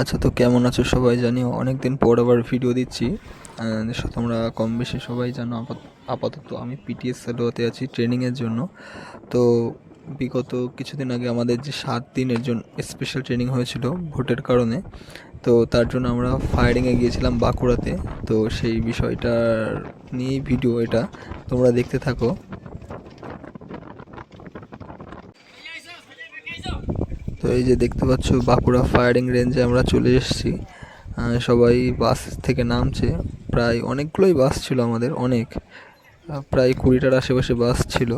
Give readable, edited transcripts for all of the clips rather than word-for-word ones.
আচ্ছা, তো কেমন আছো সবাই? জানিও, অনেকদিন পর আবার ভিডিও দিচ্ছি। তোমরা কম বেশি সবাই জানো, আপাতত আমি পিটিএস সেলোতে আছি ট্রেনিংয়ের জন্য। তো বিগত কিছুদিন আগে আমাদের যে 7 দিনের জন্য স্পেশাল ট্রেনিং হয়েছিল ভোটের কারণে, তো তার জন্য আমরা ফায়ারিংয়ে গিয়েছিলাম বাঁকুড়াতে। তো সেই বিষয়টার নিয়েই ভিডিও, এটা তোমরা দেখতে থাকো। তো এই যে দেখতে পাচ্ছ, বাঁকুড়া ফায়ারিং রেঞ্জে আমরা চলে এসেছি। সবাই বাস থেকে নামছে, প্রায় অনেকগুলোই বাস ছিল আমাদের, প্রায় 20টার আশেপাশে বাস ছিল।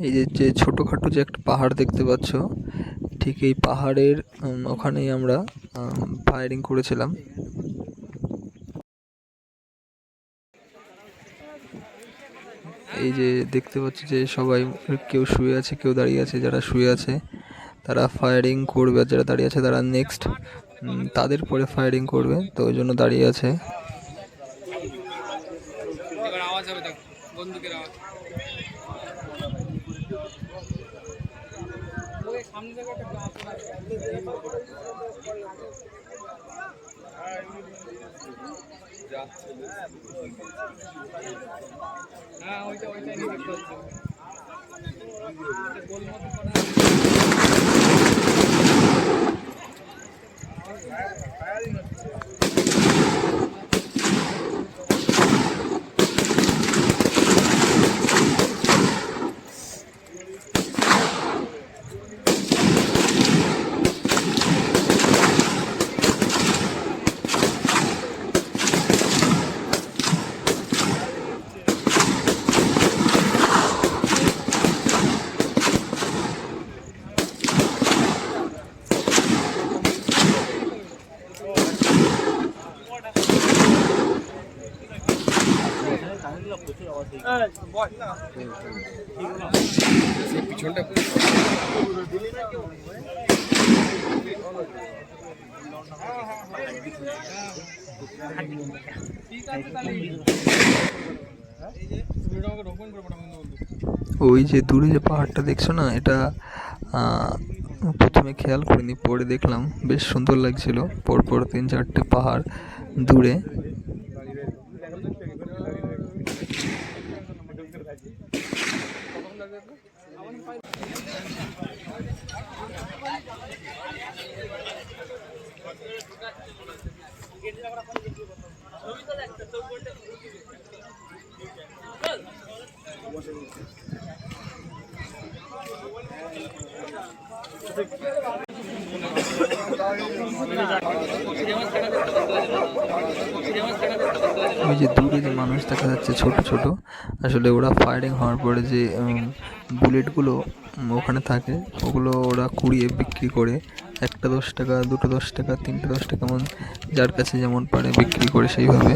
এই যে ছোটোখাটো যে একটা পাহাড় দেখতে পাচ্ছ, ঠিক এই পাহাড়ের ওখানেই আমরা ফায়ারিং করেছিলাম। এই যে দেখতে পাচ্ছি যে সবাই, কেউ শুয়ে আছে, কেউ দাঁড়িয়ে আছে। যারা শুয়ে আছে তারা ফায়ারিং করবে, আর যারা দাঁড়িয়ে আছে তারা নেক্সট তাদের পরে ফায়ারিং করবে, তো ওই জন্য দাঁড়িয়ে আছে। ওই যে দূরে যে পাহাড়টা দেখছো না, এটা প্রথমে খেয়াল করিনি, পরে দেখলাম বেশ সুন্দর লাগছিল। পরপর 3-4টে পাহাড় দূরে। ওই যে দূরে যে মানুষ দেখা যাচ্ছে ছোট ছোট, আসলে ওরা ফায়ারিং হওয়ার পরে যে বুলেটগুলো ওখানে থাকে, ওগুলো ওরা কুড়িয়ে বিক্রি করে। একটা 10 টাকা, দুটো 10 টাকা, তিনটে 10 টাকা, এমন যার কাছে যেমন পারে বিক্রি করে সেইভাবে।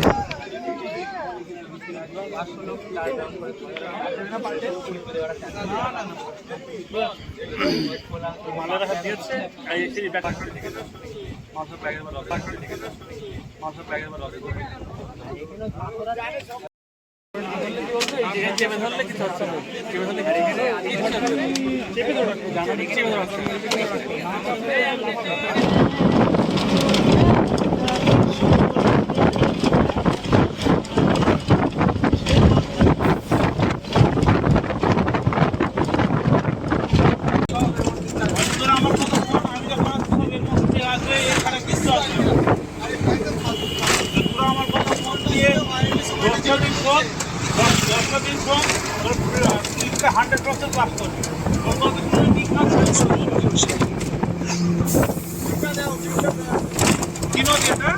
কি নদী এটা?